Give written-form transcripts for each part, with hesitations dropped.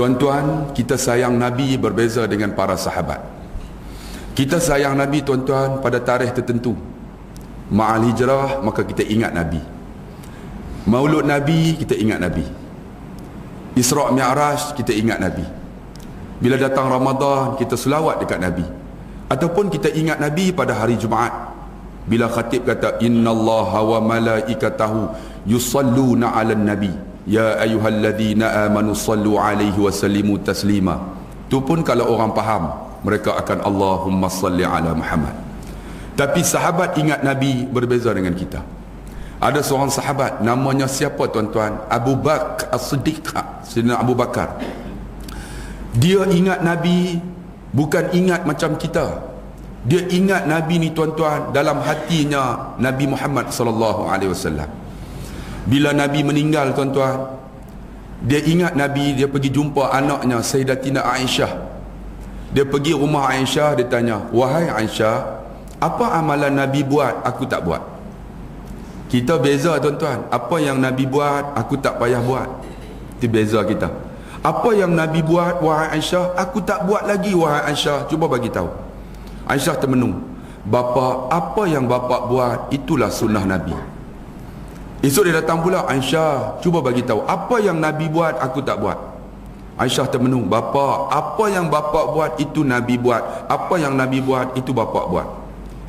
Tuan-tuan, kita sayang Nabi berbeza dengan para sahabat. Kita sayang Nabi, tuan-tuan, pada tarikh tertentu. Ma'al hijrah, maka kita ingat Nabi. Maulud Nabi, kita ingat Nabi. Isra' Mi'raj, kita ingat Nabi. Bila datang Ramadan, kita selawat dekat Nabi. Ataupun kita ingat Nabi pada hari Jumaat, bila khatib kata innallaha wa malaikatahu yusalluna 'alan nabi ya ayyuhalladzina amanu sallu 'alaihi wa sallimu taslima. Tu pun kalau orang faham, mereka akan Allahumma salli ala Muhammad. Tapi sahabat ingat Nabi berbeza dengan kita. Ada seorang sahabat, namanya siapa tuan-tuan? Abu Bakar As-Siddiq, Sayyidina Abu Bakar. Dia ingat Nabi bukan ingat macam kita. Dia ingat Nabi ni tuan-tuan, dalam hatinya Nabi Muhammad sallallahu alaihi wasallam. Bila Nabi meninggal tuan-tuan, dia ingat Nabi. Dia pergi jumpa anaknya Sayyidatina Aisyah. Dia pergi rumah Aisyah, dia tanya, "Wahai Aisyah, apa amalan Nabi buat aku tak buat?" Kita beza tuan-tuan. Apa yang Nabi buat aku tak payah buat. Itu beza kita. Apa yang Nabi buat wahai Aisyah, aku tak buat lagi wahai Aisyah. Cuba bagi tahu. Aisyah termenung. "Bapa, apa yang bapa buat itulah sunnah Nabi." Esok dia datang pula, "Aisyah, cuba bagi tahu, apa yang Nabi buat aku tak buat." Aisyah termenung. "Bapa, apa yang bapa buat itu Nabi buat. Apa yang Nabi buat itu bapa buat."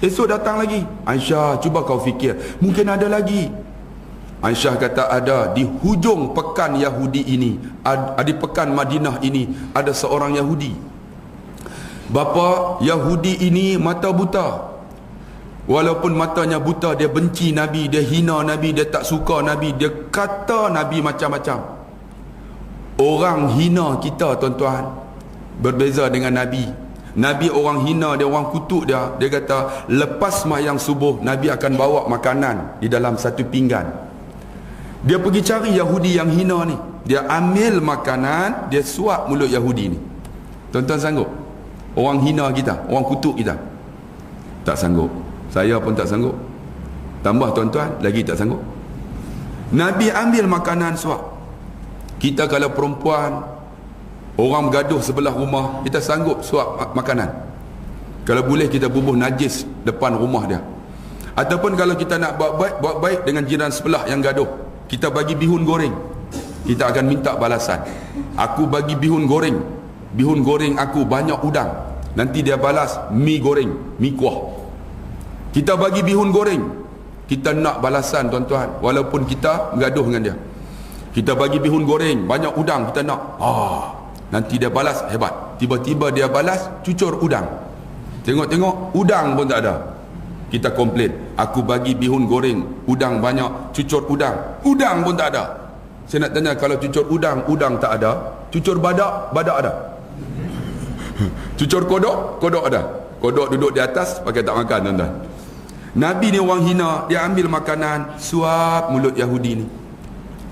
Esok datang lagi, "Aisyah, cuba kau fikir, mungkin ada lagi." Aisyah kata, "Ada. Di hujung pekan Yahudi ini, di pekan Madinah ini, ada seorang Yahudi. Bapa, Yahudi ini mata buta. Walaupun matanya buta, dia benci Nabi, dia hina Nabi, dia tak suka Nabi, dia kata Nabi macam-macam." Orang hina kita tuan-tuan berbeza dengan Nabi. Nabi orang hina dia, orang kutuk dia. Dia kata lepas sembahyang subuh Nabi akan bawa makanan di dalam satu pinggan. Dia pergi cari Yahudi yang hina ni, dia ambil makanan, dia suap mulut Yahudi ni. Tuan-tuan sanggup? Orang hina kita, orang kutuk kita, tak sanggup. Saya pun tak sanggup. Tambah tuan-tuan, lagi tak sanggup. Nabi ambil makanan suap. Kita kalau perempuan, orang bergaduh sebelah rumah, kita sanggup suap makanan. Kalau boleh kita bubuh najis depan rumah dia. Ataupun kalau kita nak buat baik dengan jiran sebelah yang gaduh, kita bagi bihun goreng, kita akan minta balasan. "Aku bagi bihun goreng, bihun goreng aku banyak udang." Nanti dia balas mi goreng, mi kuah. Kita bagi bihun goreng, kita nak balasan tuan-tuan, walaupun kita bergaduh dengan dia. Kita bagi bihun goreng banyak udang, kita nak. Nanti dia balas hebat. Tiba-tiba dia balas cucur udang. Tengok-tengok udang pun tak ada. Kita komplain, "Aku bagi bihun goreng udang banyak, cucur udang pun tak ada." Saya nak tanya, kalau cucur udang tak ada, cucur badak ada. Cucur kodok ada. Kodok duduk di atas pakai tak makan tuan-tuan. Nabi ni orang hina, dia ambil makanan suap mulut Yahudi ni.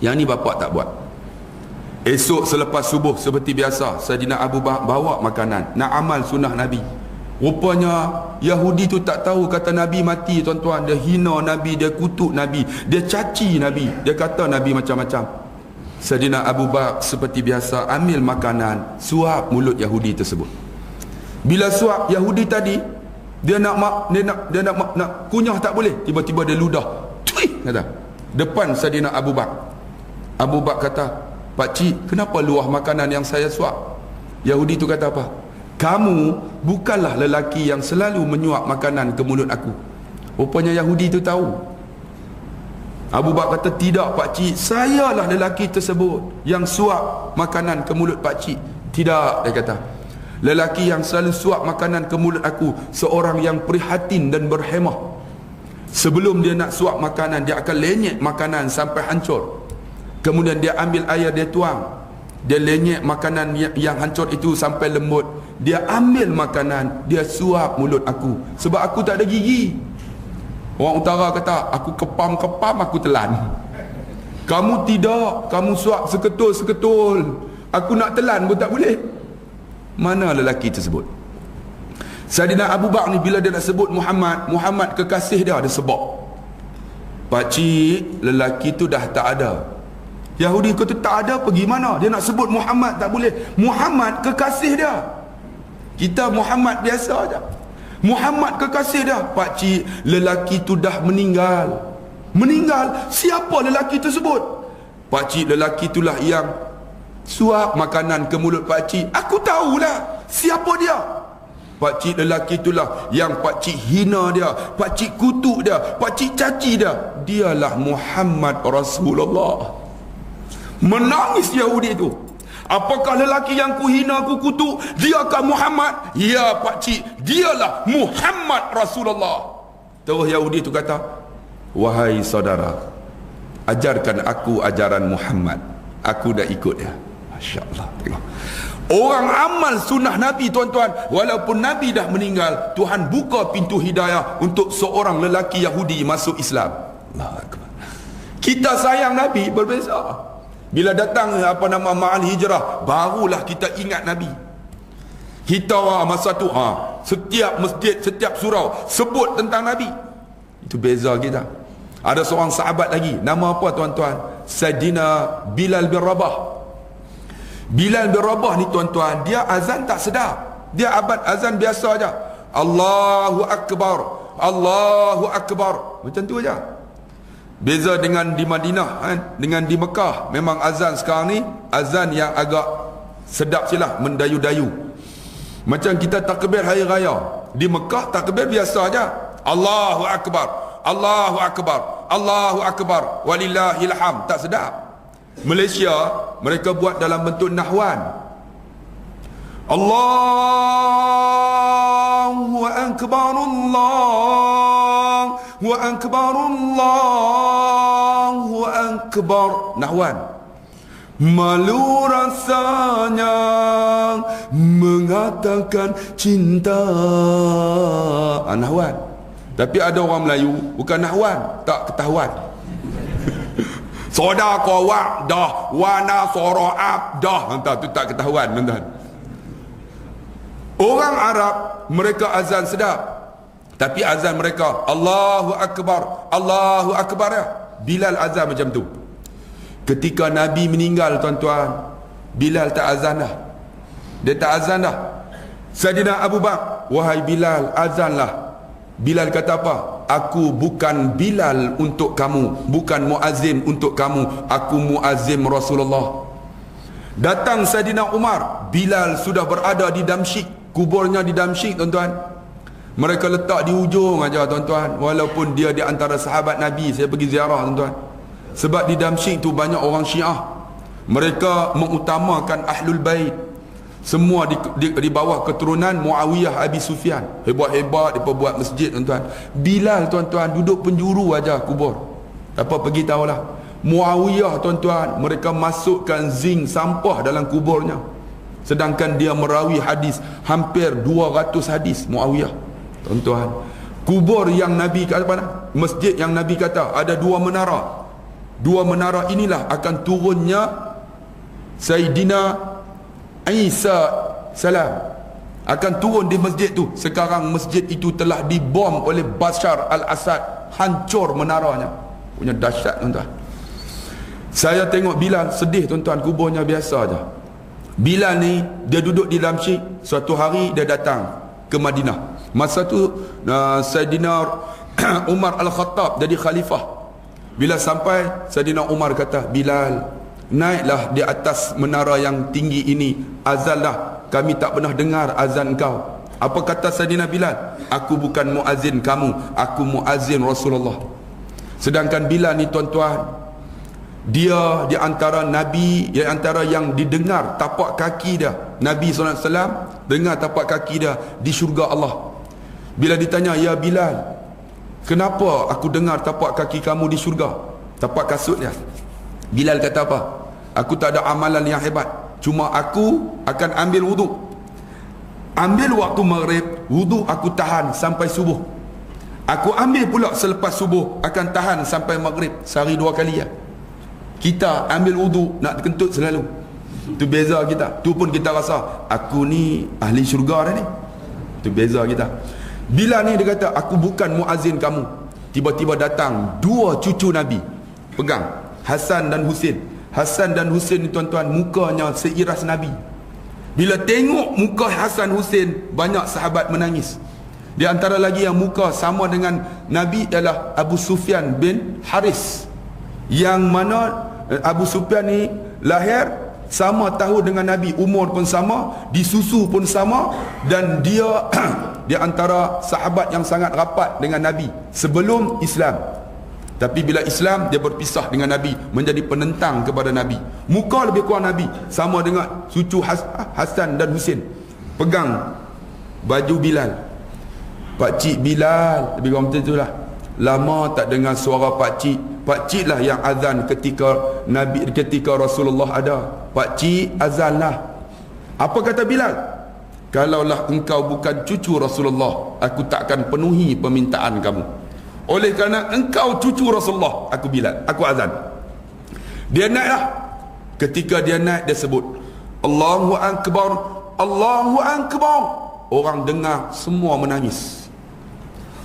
Yang ni bapak tak buat. Esok selepas subuh seperti biasa, Sayyidina Abu Bakar bawa makanan, nak amal sunnah Nabi. Rupanya Yahudi tu tak tahu kata Nabi mati tuan-tuan. Dia hina Nabi, dia kutuk Nabi, dia caci Nabi, dia kata Nabi macam-macam. Sayyidina Abu Bakar seperti biasa ambil makanan, suap mulut Yahudi tersebut. Bila suap Yahudi tadi, dia nak kunyah tak boleh, tiba-tiba dia ludah, kata depan Sayyidina Abu Bakar. Abu Bakar kata, "Pakcik, kenapa luah makanan yang saya suap?" Yahudi tu kata apa? "Kamu bukanlah lelaki yang selalu menyuap makanan ke mulut aku." Rupanya Yahudi tu tahu. Abu Bakar kata, "Tidak pakcik, sayalah lelaki tersebut yang suap makanan ke mulut pakcik." "Tidak," dia kata, "lelaki yang selalu suap makanan ke mulut aku seorang yang prihatin dan berhemah. Sebelum dia nak suap makanan, dia akan lenyek makanan sampai hancur. Kemudian dia ambil air, dia tuang, dia lenyek makanan yang hancur itu sampai lembut. Dia ambil makanan, dia suap mulut aku, sebab aku tak ada gigi." Orang utara kata, "Aku kepam-kepam, aku telan." Kamu tidak, kamu suap seketul-seketul. Aku nak telan pun tak boleh. Mana lelaki tersebut? Sayyidina Abu Bakar ni bila dia nak sebut Muhammad kekasih dia, ada sebab, "Pakcik, lelaki tu dah tak ada. Yahudi kata tak ada, pergi mana? Dia nak sebut Muhammad, tak boleh. Muhammad kekasih dia. Kita Muhammad biasa aja. Muhammad kekasih dia. Pakcik, lelaki tu dah meninggal. Meninggal? Siapa lelaki tersebut? Pakcik, lelaki itulah yang suap makanan ke mulut pakcik. Aku tahulah siapa dia. Pakcik, lelaki itulah yang pakcik hina dia, pakcik kutuk dia, pakcik caci dia. Dialah Muhammad Rasulullah. Menangis Yahudi itu. Apakah lelaki yang ku hina, ku kutuk, diakah Muhammad? Ya pakcik, dialah Muhammad Rasulullah. Terus Yahudi itu kata, wahai saudara, ajarkan aku ajaran Muhammad. Aku dah ikut dia. Masya Allah. Tengok. Orang amal sunnah Nabi, tuan-tuan, walaupun Nabi dah meninggal, Tuhan buka pintu hidayah untuk seorang lelaki Yahudi masuk Islam. Allahu Akbar. Kita sayang Nabi berbeza. Bila datang ma'al hijrah, barulah kita ingat Nabi. Kita masa tu setiap masjid, setiap surau sebut tentang Nabi. Itu beza kita. Ada seorang sahabat lagi, nama apa tuan-tuan? Sayyidina Bilal bin Rabah. Bilal bin Rabah ni tuan-tuan, dia azan tak sedap. Dia abad azan biasa aja. Allahu Akbar, Allahu Akbar. Macam tu aja. Beza dengan di Madinah dengan di Mekah. Memang azan sekarang ni azan yang agak sedap silah, mendayu-dayu. Macam kita takbir hari raya, di Mekah takbir biasa aja. Allahu Akbar, Allahu Akbar, Allahu Akbar, walillahil hamd. Tak sedap. Malaysia mereka buat dalam bentuk nahwan. Allahu Akbar, Allahu Akbar, Allahu Akbar. Nahwan. Malu rasanya mengatakan cinta. Nahwan. Tapi ada orang Melayu bukan nahwan, tak ketahuan. Sodaka wa'dah wana soro'ab dah. Entah tu tak ketahuan, tuan-tuan. Orang Arab mereka azan sedap, tapi azan mereka Allahu Akbar, Allahu Akbar ya. Bilal azan macam tu. Ketika Nabi meninggal, tuan-tuan, Bilal tak azan dah. Dia tak azan dah. Sayyidina Abu Bakar, wahai Bilal, azanlah. Bilal kata apa? Aku bukan Bilal untuk kamu, bukan muazzin untuk kamu, aku muazzin Rasulullah. Datang Sayyidina Umar, Bilal sudah berada di Damsyik. Kuburnya di Damsyik, tuan-tuan. Mereka letak di ujung aja, tuan-tuan. Walaupun dia di antara sahabat Nabi. Saya pergi ziarah, tuan-tuan. Sebab di Damsyik tu banyak orang Syiah. Mereka mengutamakan Ahlul Bait. Semua di bawah keturunan Muawiyah Abi Sufyan. Hebat-hebat dia buat masjid, tuan-tuan. Bilal, tuan-tuan, duduk penjuru aja kubur. Apa pergi tahulah. Muawiyah, tuan-tuan, mereka masukkan zinc sampah dalam kuburnya. Sedangkan dia merawi hadis hampir 200 hadis Muawiyah, tuan-tuan. Kubur yang Nabi kata, masjid yang Nabi kata ada dua menara. Dua menara inilah akan turunnya Sayyidina Isa salam, akan turun di masjid tu. Sekarang masjid itu telah dibom oleh Bashar al-Assad. Hancur menaranya. Punya dahsyat, tuan-tuan. Saya tengok Bilal sedih, tuan-tuan. Kuburnya biasa aja. Bilal ni dia duduk di Damsyik. Suatu hari dia datang ke Madinah. Masa tu Sayyidina Umar Al-Khattab jadi khalifah. Bila sampai, Sayyidina Umar kata, Bilal, naiklah di atas menara yang tinggi ini, azanlah. Kami tak pernah dengar azan kau. Apa kata Sayyidina Bilal? Aku bukan muazzin kamu, aku muazzin Rasulullah. Sedangkan Bilal ni, tuan-tuan, dia di antara Nabi, di antara yang didengar tapak kaki dia. Nabi SAW dengar tapak kaki dia di syurga Allah. Bila ditanya, ya Bilal, kenapa aku dengar tapak kaki kamu di syurga? Tapak kasut dia. Bilal kata apa? Aku tak ada amalan yang hebat, cuma aku akan ambil wudu. Ambil waktu maghrib, wudu aku tahan sampai subuh. Aku ambil pula selepas subuh, akan tahan sampai maghrib. Sehari 2 kali ya. Kita ambil wudu nak kentut selalu. Itu beza kita. Tu pun kita rasa aku ni ahli syurga dah ni. Itu beza kita. Bila ni dia kata aku bukan muazzin kamu. Tiba-tiba datang 2 cucu Nabi. Pegang Hasan dan Husin. Hasan dan Husain ni tuan-tuan, mukanya seiras Nabi. Bila tengok muka Hasan Husain, banyak sahabat menangis. Di antara lagi yang muka sama dengan Nabi ialah Abu Sufyan bin Haris, yang mana Abu Sufyan ni lahir sama tahun dengan Nabi, umur pun sama, disusu pun sama, dan dia di antara sahabat yang sangat rapat dengan Nabi sebelum Islam. Tapi bila Islam, dia berpisah dengan Nabi, menjadi penentang kepada Nabi. Muka lebih kurang Nabi, sama dengan cucu Hasan dan Husain. Pegang baju Bilal. Pakcik Bilal, lebih kurang macam itulah. Lama tak dengar suara pakcik. Pakcik lah yang azan ketika Nabi, ketika Rasulullah ada. Pakcik azan lah. Apa kata Bilal? Kalaulah engkau bukan cucu Rasulullah, aku takkan penuhi permintaan kamu. Oleh kerana engkau cucu Rasulullah, aku Bilal, aku azan. Dia naiklah. Ketika dia naik, dia sebut Allahu Akbar, Allahu Akbar. Orang dengar, semua menangis.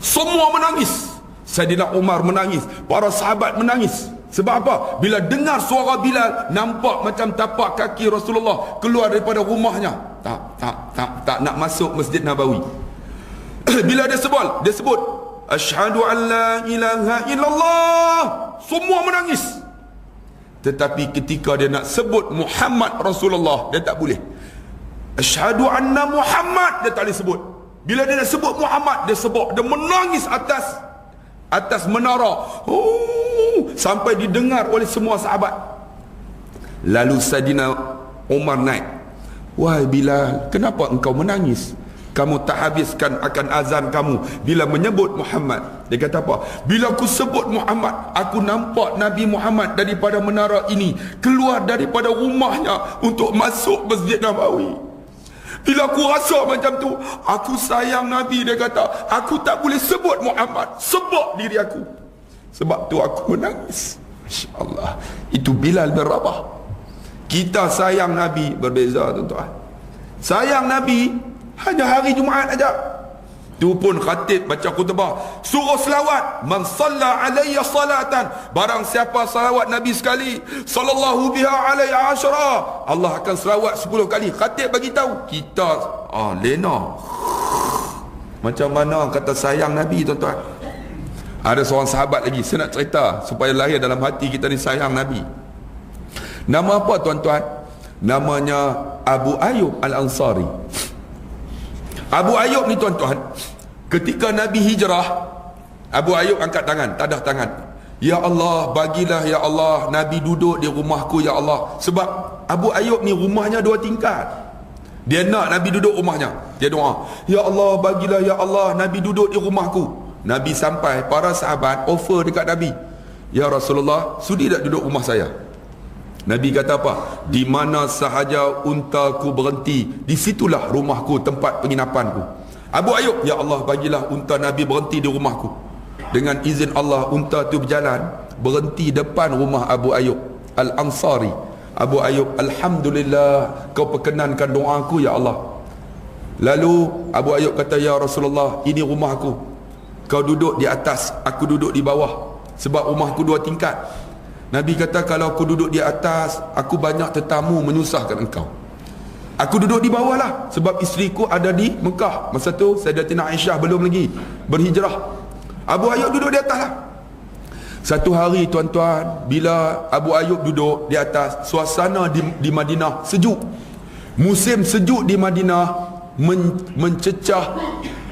Semua menangis. Saidina Umar menangis, para sahabat menangis. Sebab apa? Bila dengar suara Bilal, nampak macam tapak kaki Rasulullah keluar daripada rumahnya. Tak nak masuk Masjid Nabawi. Bila dia sebut Asyhadu an la ilaha illallah, semua menangis. Tetapi ketika dia nak sebut Muhammad Rasulullah, dia tak boleh. Asyhadu anna Muhammad, dia tak boleh sebut. Bila dia nak sebut Muhammad, dia menangis atas menara, sampai didengar oleh semua sahabat. Lalu Saidina Umar naik. Wahai Bilal, kenapa engkau menangis? Kamu tak habiskan akan azan kamu bila menyebut Muhammad. Dia kata apa? Bila aku sebut Muhammad, aku nampak Nabi Muhammad daripada menara ini keluar daripada rumahnya untuk masuk Masjid Nabawi. Bila aku rasa macam tu, aku sayang Nabi. Dia kata, aku tak boleh sebut Muhammad, sebab diri aku. Sebab tu aku menangis. Masya Allah. Itu Bilal bin Rabah. Kita sayang Nabi berbeza, tuan-tuan. Sayang Nabi hanya hari Jumaat aja. Tu pun khatib baca khutbah, suruh selawat. Man salla alayya salatan, barang siapa salawat Nabi sekali, sallallahu biha alayya asyara, Allah akan selawat 10 kali. Khatib bagi tahu. Kita lena. Macam mana kata sayang Nabi, tuan-tuan? Ada seorang sahabat lagi, saya nak cerita supaya lahir dalam hati kita ni sayang Nabi. Nama apa, tuan-tuan? Namanya Abu Ayyub Al-Ansari. Abu Ayyub ni, tuan-tuan, ketika Nabi hijrah, Abu Ayyub angkat tangan, tadah tangan. Ya Allah, bagilah ya Allah Nabi duduk di rumahku ya Allah. Sebab Abu Ayyub ni rumahnya 2 tingkat. Dia nak Nabi duduk rumahnya. Dia doa, ya Allah, bagilah ya Allah Nabi duduk di rumahku. Nabi sampai, para sahabat offer dekat Nabi, ya Rasulullah, sudi tak duduk rumah saya? Nabi kata apa? Di mana sahaja untaku berhenti, di situlah rumahku, tempat penginapanku. Abu Ayyub, ya Allah, bagilah unta Nabi berhenti di rumahku. Dengan izin Allah, unta tu berjalan, berhenti depan rumah Abu Ayyub Al-Ansari. Abu Ayyub, alhamdulillah, kau perkenankan doaku ya Allah. Lalu Abu Ayyub kata, ya Rasulullah, ini rumahku, kau duduk di atas, aku duduk di bawah. Sebab rumahku 2 tingkat. Nabi kata, kalau aku duduk di atas, aku banyak tetamu menyusahkan engkau. Aku duduk di bawah lah, sebab isteriku ada di Mekah. Masa tu Sayyidatina Aisyah belum lagi berhijrah. Abu Ayyub duduk di atas lah. Satu hari, tuan-tuan, bila Abu Ayyub duduk di atas, suasana di Madinah sejuk. Musim sejuk di Madinah mencecah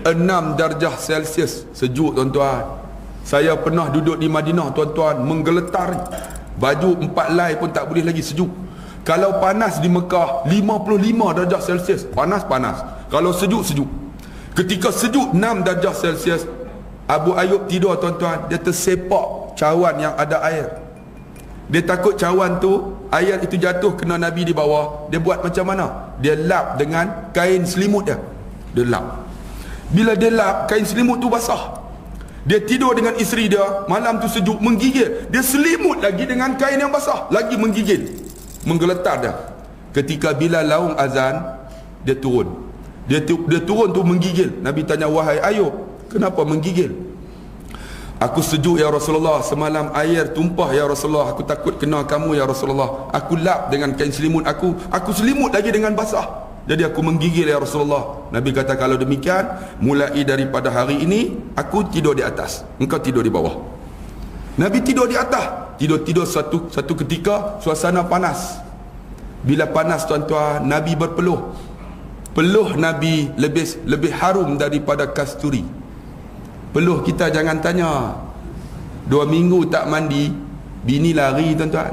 6 darjah Celsius. Sejuk, tuan-tuan. Saya pernah duduk di Madinah, tuan-tuan, menggeletar. Baju 4 lai pun tak boleh lagi, sejuk. Kalau panas di Mekah 55 darjah Celsius, panas-panas. Kalau sejuk-sejuk. Ketika sejuk 6 darjah Celsius, Abu Ayyub tidur, tuan-tuan. Dia tersepak cawan yang ada air. Dia takut cawan tu, air itu jatuh kena Nabi di bawah. Dia buat macam mana? Dia lap dengan kain selimut dia. Dia lap. Bila dia lap, kain selimut tu basah. Dia tidur dengan isteri dia, malam tu sejuk, menggigil. Dia selimut lagi dengan kain yang basah, lagi menggigil, menggeletar dia. Ketika Bilal laung azan, dia turun. Dia turun tu menggigil. Nabi tanya, wahai Ayyub, kenapa menggigil? Aku sejuk ya Rasulullah, semalam air tumpah ya Rasulullah, aku takut kena kamu ya Rasulullah. Aku lap dengan kain selimut aku selimut lagi dengan basah. Jadi aku menggigil ya Rasulullah. Nabi kata, kalau demikian, mulai daripada hari ini aku tidur di atas, engkau tidur di bawah. Nabi tidur di atas. Tidur satu ketika suasana panas. Bila panas tuan-tuan, Nabi berpeluh. Peluh Nabi lebih harum daripada kasturi. Peluh kita jangan tanya. 2 minggu tak mandi, bini lari tuan-tuan.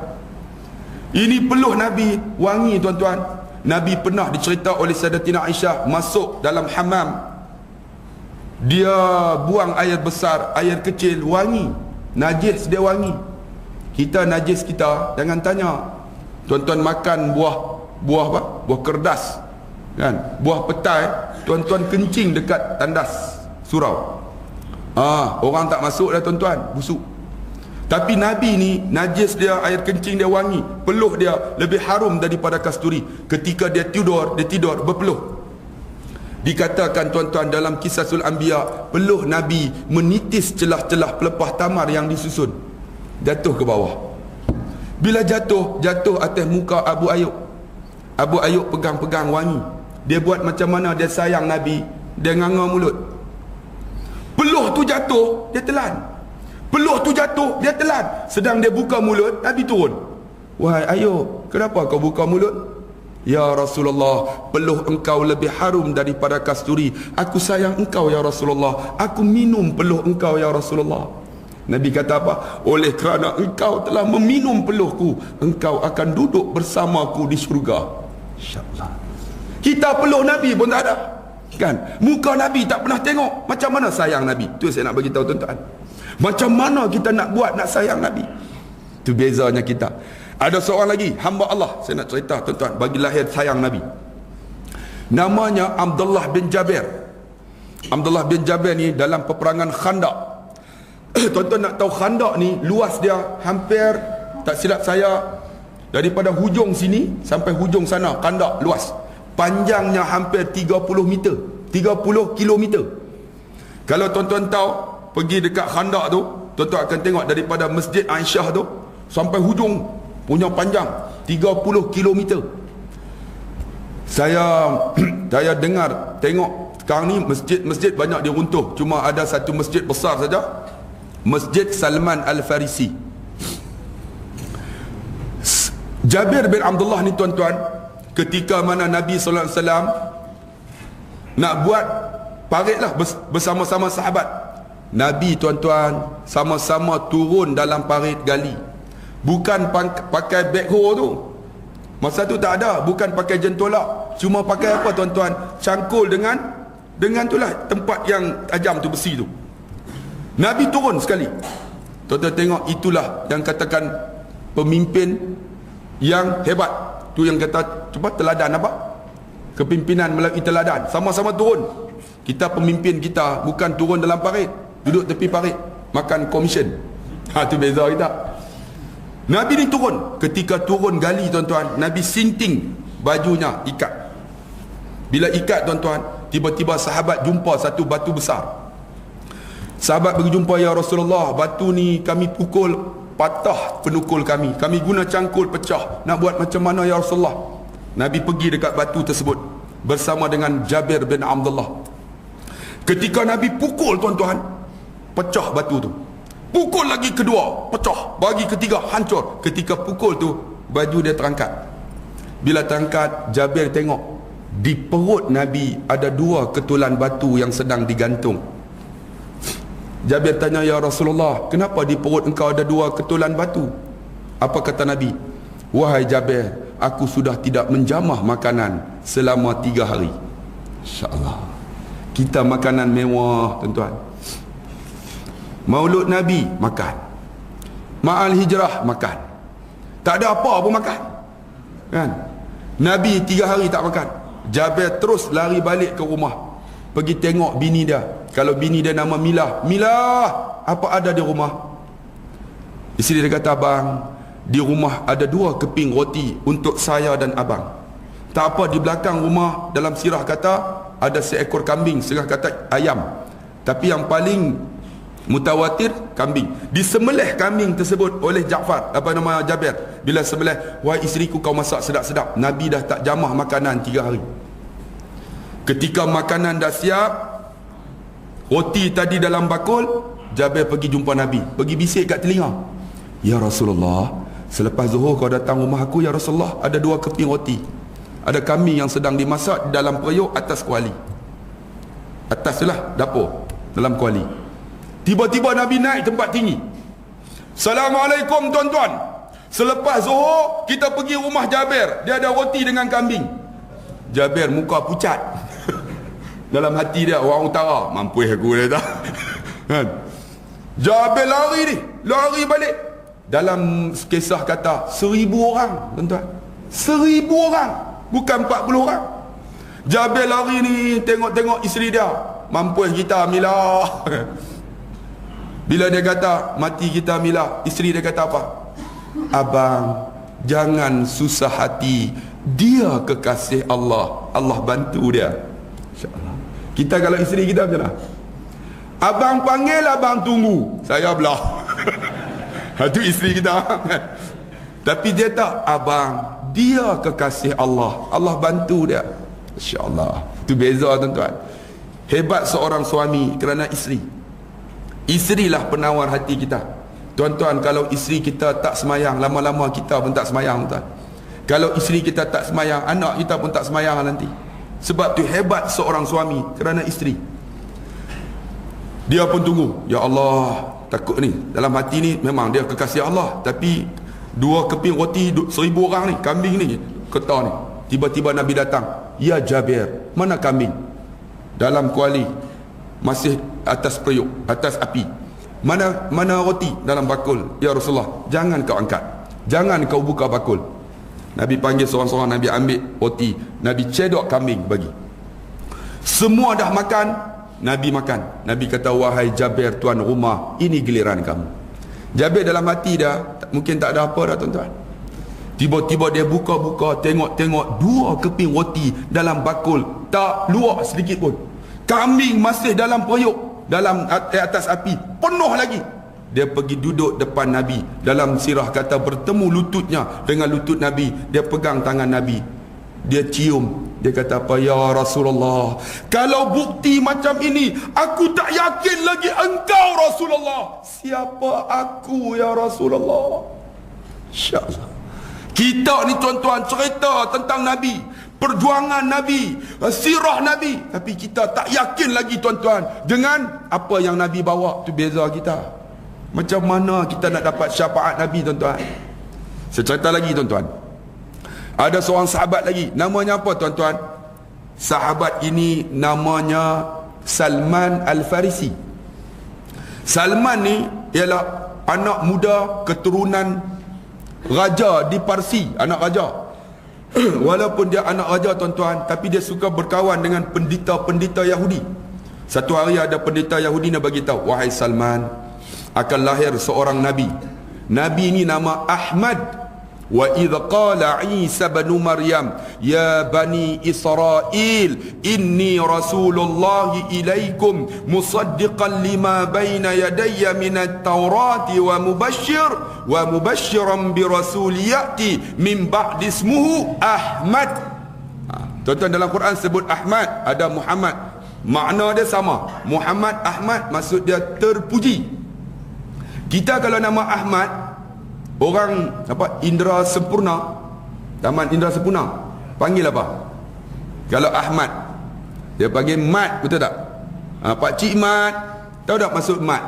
Ini peluh Nabi wangi tuan-tuan. Nabi pernah dicerita oleh Sayyidatina Aisyah masuk dalam hammam. Dia buang air besar, air kecil, wangi. Najis dia wangi. Kita najis kita jangan tanya. Tuan-tuan makan buah apa? Buah kerdas. Kan? Buah petai, tuan-tuan kencing dekat tandas surau. Orang tak masuk dah tuan-tuan, busuk. Tapi Nabi ni najis dia, air kencing dia wangi, peluh dia lebih harum daripada kasturi. Ketika dia tidur berpeluh. Dikatakan tuan-tuan dalam Qisasul Anbiya, peluh Nabi menitis celah-celah pelepah tamar yang disusun, jatuh ke bawah. Bila jatuh atas muka Abu Ayyub. Abu Ayyub pegang-pegang wangi. Dia buat macam mana dia sayang Nabi, dia nganga mulut. Peluh tu jatuh, dia telan. Peluh tu jatuh, dia telan. Sedang dia buka mulut, Nabi turun. Wahai Ayub, kenapa kau buka mulut? Ya Rasulullah, peluh engkau lebih harum daripada kasturi. Aku sayang engkau ya Rasulullah. Aku minum peluh engkau ya Rasulullah. Nabi kata apa? Oleh kerana engkau telah meminum peluhku, engkau akan duduk bersamaku di syurga. InsyaAllah. Kita peluh Nabi pun tak ada. Kan? Muka Nabi tak pernah tengok. Macam mana sayang Nabi? Tu saya nak bagi tahu tuan-tuan. Macam mana kita nak buat nak sayang Nabi? Tu bezanya kita. Ada seorang lagi hamba Allah, saya nak cerita tuan-tuan, bagi lahir sayang Nabi. Namanya Abdullah bin Jabir. Abdullah bin Jabir ni dalam peperangan Khandaq. Tuan-tuan nak tahu Khandaq ni luas dia hampir, tak silap saya, daripada hujung sini sampai hujung sana. Khandaq luas. Panjangnya hampir 30 meter, 30 kilometer. Kalau tuan-tuan tahu, pergi dekat Khandaq tu, tuan-tuan akan tengok daripada Masjid Aisyah tu sampai hujung, punya panjang 30 kilometer. Saya dengar, tengok sekarang ni masjid banyak diruntuh, cuma ada satu masjid besar saja, Masjid Salman Al-Farisi. Jabir bin Abdullah ni tuan-tuan, ketika mana Nabi sallallahu alaihi wasallam nak buat parit lah bersama-sama sahabat, Nabi tuan-tuan sama-sama turun dalam parit gali. Bukan pakai backhoe tu, masa tu tak ada. Bukan pakai jentolak, cuma pakai apa tuan-tuan? Cangkul dengan itulah tempat yang tajam tu, besi tu. Nabi turun sekali. Tuan-tuan tengok, itulah yang katakan pemimpin yang hebat. Tu yang kata cuba teladan apa? Kepimpinan melalui teladan. Sama-sama turun. Kita pemimpin kita bukan turun dalam parit, duduk tepi parit makan komisen. Tu beza kita. Nabi ni turun. Ketika turun gali tuan-tuan, Nabi sinting bajunya, ikat. Bila ikat tuan-tuan, tiba-tiba sahabat jumpa satu batu besar. Sahabat berjumpa, ya Rasulullah, batu ni kami pukul, patah penukul kami. Kami guna cangkul, pecah. Nak buat macam mana ya Rasulullah? Nabi pergi dekat batu tersebut bersama dengan Jabir bin Abdullah. Ketika Nabi pukul tuan-tuan, pecah batu tu. Pukul lagi kedua, pecah. Bagi ketiga, hancur. Ketika pukul tu, baju dia terangkat. Bila terangkat, Jabir tengok, di perut Nabi ada 2 ketulan batu yang sedang digantung. Jabir tanya, ya Rasulullah, kenapa di perut engkau ada 2 ketulan batu? Apa kata Nabi? Wahai Jabir, aku sudah tidak menjamah makanan selama 3 hari. InsyaAllah. Kita makanan mewah tuan-tuan. Maulud Nabi makan, Ma'al Hijrah makan, tak ada apa pun makan, kan? Nabi 3 hari tak makan. Jabir terus lari balik ke rumah, pergi tengok bini dia. Kalau bini dia nama Milah, Milah, apa ada di rumah? Isteri dia kata, abang, di rumah ada 2 keping roti untuk saya dan abang. Tak apa, di belakang rumah dalam sirah kata ada seekor kambing, setengah kata ayam. Tapi yang paling Mutawatir kambing. Disembelih kambing tersebut oleh Ja'far, Jabir. Bila sembelih, wahai isteriku kau masak sedap-sedap. Nabi dah tak jamah makanan 3 hari. Ketika makanan dah siap, roti tadi dalam bakul, Jabir pergi jumpa Nabi, pergi bisik kat telinga. Ya Rasulullah, selepas zuhur kau datang rumah aku ya Rasulullah, ada 2 keping roti. Ada kambing yang sedang dimasak dalam periuk atas kuali. Atas tu lah dapur, dalam kuali. Tiba-tiba Nabi naik tempat tinggi. Assalamualaikum tuan-tuan. Selepas zuhur kita pergi rumah Jabir, dia ada roti dengan kambing. Jabir muka pucat. Dalam hati dia, orang utara, mampus aku dia tak. Kan? Jabir lari balik. Dalam kisah kata 1000 orang, tuan-tuan. 1000 orang, bukan 40 orang. Jabir lari ni tengok-tengok isteri dia. Mampus kita Mila. Bila dia kata mati kita Mila, isteri dia kata apa? Abang, jangan susah hati. Dia kekasih Allah. Allah bantu dia. InsyaAllah. Kita kalau isteri kita macam mana? Abang panggil, abang tunggu. Saya belah. Itu isteri kita. Tapi dia tak. Abang, dia kekasih Allah. Allah bantu dia. InsyaAllah. Itu beza tuan-tuan. Hebat seorang suami kerana isteri. Isterilah penawar hati kita. Tuan-tuan, kalau isteri kita tak semayang, lama-lama kita pun tak semayang, tuan. Kalau isteri kita tak semayang, anak kita pun tak semayang nanti. Sebab tu hebat seorang suami kerana isteri. Dia pun tunggu. Ya Allah, takut ni. Dalam hati ni memang dia kekasih Allah, tapi 2 keping roti 1000 orang ni, kambing ni, keta ni. Tiba-tiba Nabi datang. Ya Jabir, mana kambing? Dalam kuali, masih atas periuk, atas api. Mana roti? Dalam bakul. Ya Rasulullah, jangan kau angkat, jangan kau buka bakul. Nabi panggil seorang-seorang, Nabi ambil roti, Nabi cedok kambing bagi. Semua dah makan, Nabi makan. Nabi kata, wahai Jabir tuan rumah, ini giliran kamu. Jabir dalam hati dah mungkin tak ada apa dah tuan-tuan. Tiba-tiba dia buka-buka, tengok-tengok 2 keping roti dalam bakul, tak luak sedikit pun. Kambing masih dalam periuk, dalam atas api, penuh lagi. Dia pergi duduk depan Nabi. Dalam sirah kata bertemu lututnya dengan lutut Nabi. Dia pegang tangan Nabi, dia cium. Dia kata apa? Ya Rasulullah, kalau bukti macam ini, aku tak yakin lagi engkau Rasulullah. Siapa aku ya Rasulullah? InsyaAllah. Kita ni tuan-tuan cerita tentang Nabi, perjuangan Nabi, sirah Nabi, tapi kita tak yakin lagi tuan-tuan dengan apa yang Nabi bawa. Tu beza kita. Macam mana kita nak dapat syafaat Nabi tuan-tuan? Saya cerita lagi tuan-tuan. Ada seorang sahabat lagi, namanya apa tuan-tuan? Sahabat ini namanya Salman Al-Farisi. Salman ni ialah anak muda keturunan raja di Parsi, anak raja. Walaupun dia anak raja tuan-tuan, tapi dia suka berkawan dengan pendeta-pendeta Yahudi. Satu hari ada pendeta Yahudi nak bagi tahu, wahai Salman, akan lahir seorang nabi. Nabi ini nama Ahmad. Wa idh qala Isa bin Maryam ya bani Israel inni rasulullah ilaikum musaddiqan lima baina yadayya minat taurati wa mubashiran bi rasul ya'ti min ba'di ismuhu Ahmad. Tuan-tuan, dalam Quran sebut Ahmad, ada Muhammad. Makna dia sama. Muhammad, Ahmad, maksud dia terpuji. Kita kalau nama Ahmad, orang apa, Indra Sempurna, Taman Indra Sempurna, panggil apa? Kalau Ahmad, dia panggil Mat, betul tak? Pak Cik Mat, tahu tak maksud Mat?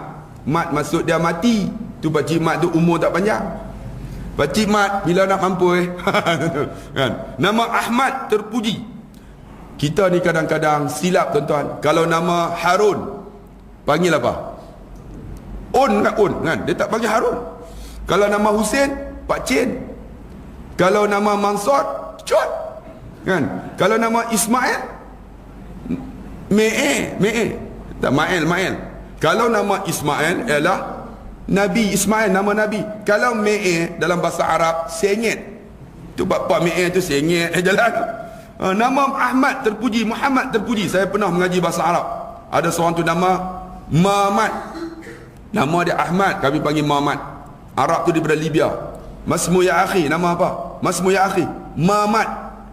Mat maksud dia mati. Tu Pak Cik Mat tu umur tak panjang. Pak Cik Mat bila nak mampu kan? Nama Ahmad terpuji. Kita ni kadang-kadang silap tuan-tuan. Kalau nama Harun, panggil apa? Kan? Dia tak panggil Harun. Kalau nama Hussein, Pak Cin. Kalau nama Mansur, Cot. Kan? Kalau nama Ismail, Me'e. Tak, Mael. Kalau nama Ismail ialah Nabi Ismail, nama Nabi. Kalau Me'e dalam bahasa Arab, sengit. Tu bapa Me'e tu sengit jalan. Nama Ahmad terpuji, Muhammad terpuji. Saya pernah mengaji bahasa Arab. Ada seorang tu nama Mamat. Nama dia Ahmad, kami panggil Muhammad. Arab tu daripada Libya. Masmu ya akhi, nama apa? Masmu ya akhi, Muhammad.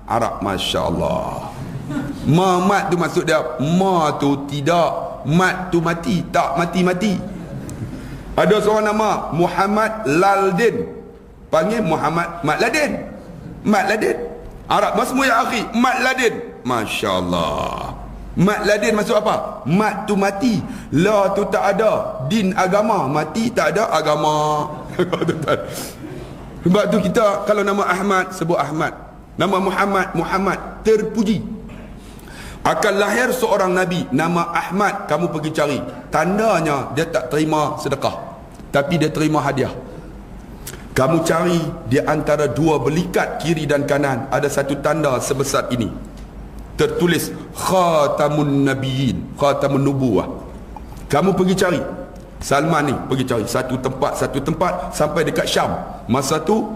Arab, Masya Allah. Muhammad tu maksud dia, ma tu tidak, mat tu mati, tak mati-mati. Ada seorang nama Muhammad Laldin, panggil Muhammad Mat Ladin. Mat Ladin. Arab, masmu ya akhi, Mat Ladin. Masya Allah. Mat Ladin maksud apa? Mat tu mati, la tu tak ada, din agama, mati tak ada agama. Sebab tu kita kalau nama Ahmad sebut Ahmad, nama Muhammad Muhammad, terpuji. Akan lahir seorang Nabi nama Ahmad, kamu pergi cari. Tandanya dia tak terima sedekah, tapi dia terima hadiah. Kamu cari di antara dua belikat kiri dan kanan, ada satu tanda sebesar ini, tertulis Khatamun Nabiyyin, Khatamun Nubuwah. Kamu pergi cari. Salman ni pergi cari satu tempat sampai dekat Syam. Masa tu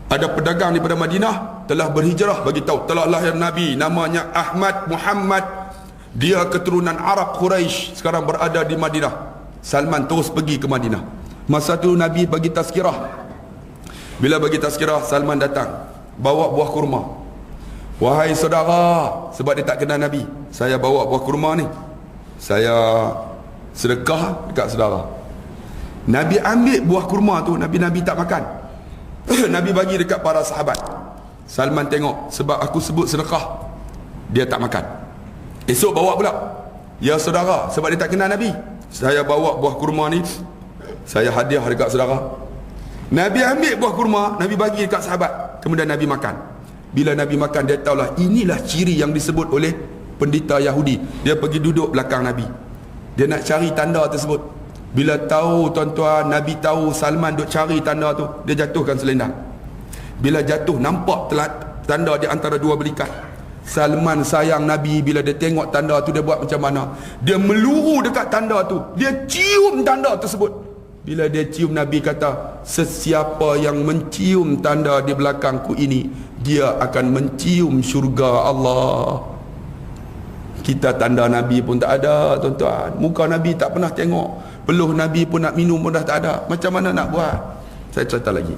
ada pedagang daripada Madinah telah berhijrah, bagi tahu telah lahir Nabi namanya Ahmad Muhammad, dia keturunan Arab Quraisy, sekarang berada di Madinah. Salman terus pergi ke Madinah. Masa tu Nabi bagi tazkirah. Bila bagi tazkirah, Salman datang bawa buah kurma. Wahai saudara, sebab dia tak kenal Nabi, saya bawa buah kurma ni, saya sedekah dekat saudara. Nabi ambil buah kurma tu, Nabi tak makan. Nabi bagi dekat para sahabat. Salman tengok, sebab aku sebut sedekah, dia tak makan. Esok bawa pula, ya saudara, sebab dia tak kenal Nabi, saya bawa buah kurma ni, saya hadiah dekat saudara. Nabi ambil buah kurma, Nabi bagi dekat sahabat, kemudian Nabi makan. Bila Nabi makan, dia tahulah inilah ciri yang disebut oleh pendeta Yahudi. Dia pergi duduk belakang Nabi, dia nak cari tanda tersebut. Bila tahu tuan-tuan, Nabi tahu Salman duk cari tanda tu, dia jatuhkan selendang. Bila jatuh, nampak tanda di antara dua belikat. Salman sayang Nabi, bila dia tengok tanda tu, dia buat macam mana? Dia meluru dekat tanda tu, dia cium tanda tersebut. Bila dia cium, Nabi kata, sesiapa yang mencium tanda di belakangku ini, dia akan mencium syurga Allah. Kita tanda Nabi pun tak ada tuan-tuan, muka Nabi tak pernah tengok, peluh Nabi pun nak minum pun dah tak ada. Macam mana nak buat? Saya cerita lagi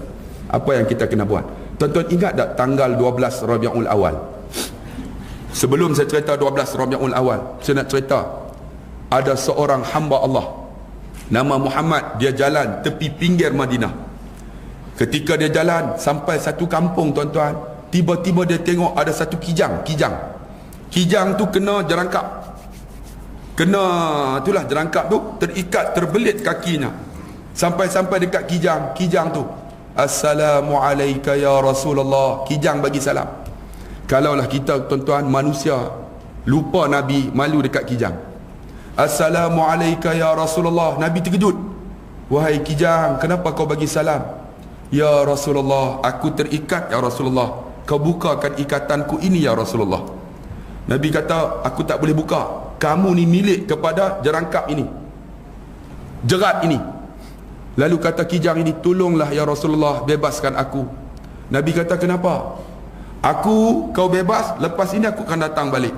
apa yang kita kena buat. Tuan-tuan ingat tak tanggal 12 Rabiul Awal? Sebelum saya cerita 12 Rabiul Awal, saya nak cerita ada seorang hamba Allah nama Muhammad. Dia jalan tepi pinggir Madinah. Ketika dia jalan sampai satu kampung tuan-tuan, tiba-tiba dia tengok ada satu kijang tu kena jerangkap. Itulah jerangkap tu terikat, terbelit kakinya. Sampai dekat kijang tu, Assalamualaikum ya Rasulullah. Kijang bagi salam. Kalaulah kita tuan-tuan manusia lupa Nabi, malu dekat kijang, Assalamualaikum ya Rasulullah. Nabi terkejut. Wahai kijang, kenapa kau bagi salam? Ya Rasulullah, aku terikat ya Rasulullah, kau bukakan ikatanku ini ya Rasulullah. Nabi kata, aku tak boleh buka, kamu ni milik kepada jerangkap ini, jerat ini. Lalu kata kijang ini, tolonglah ya Rasulullah, bebaskan aku. Nabi kata, kenapa? Kau bebas, lepas ini aku akan datang balik.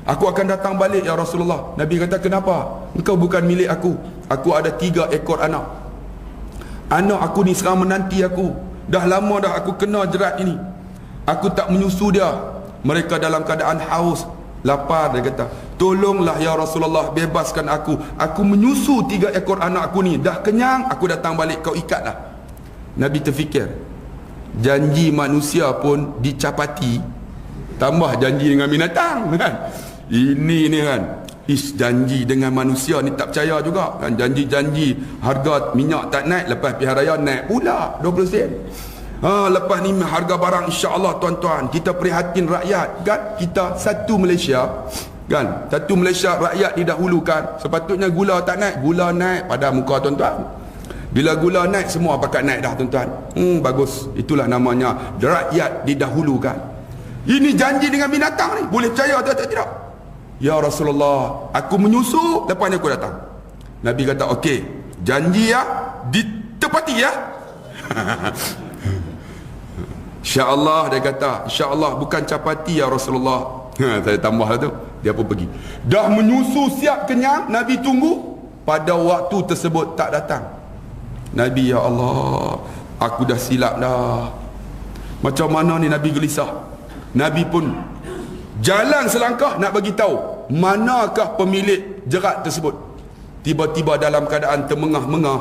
Aku akan datang balik ya Rasulullah. Nabi kata, kenapa? Engkau bukan milik aku. Aku ada 3 ekor anak. Anak aku ni sekarang menanti aku. Dah lama dah aku kena jerat ini. Aku tak menyusu dia. Mereka dalam keadaan haus, lapar. Dia kata, tolonglah ya Rasulullah, bebaskan aku. Aku menyusu 3 ekor anak aku ni. Dah kenyang, aku datang balik, kau ikatlah. Nabi terfikir, janji manusia pun dicapati, tambah janji dengan binatang kan? Ini ni kan, janji dengan manusia ni tak percaya juga kan? Janji harga minyak tak naik, lepas pihak raya naik pula 20 sen. Lepas ni harga barang, insya-Allah tuan-tuan, kita prihatin rakyat kan? Kita satu Malaysia kan, satu Malaysia rakyat didahulukan. Sepatutnya gula tak naik, gula naik pada muka tuan-tuan. Bila gula naik, semua pakat naik dah tuan-tuan. Bagus, itulah namanya rakyat didahulukan. Ini janji dengan binatang ni, boleh percaya atau tidak? Ya Rasulullah, aku menyusu, lepas ni aku datang. Nabi kata, okey, janji ya, ditepati ya. InsyaAllah, dia kata, InsyaAllah bukan capati ya Rasulullah. Saya tambah lah tu. Dia pun pergi. Dah menyusu siap kenyang, Nabi tunggu. pada waktu tersebut tak datang. Nabi, ya Allah, aku dah silap dah. Macam mana ni Nabi gelisah. Nabi pun jalan selangkah nak bagi tahu manakah pemilik jerat tersebut. Tiba-tiba dalam keadaan termengah-mengah,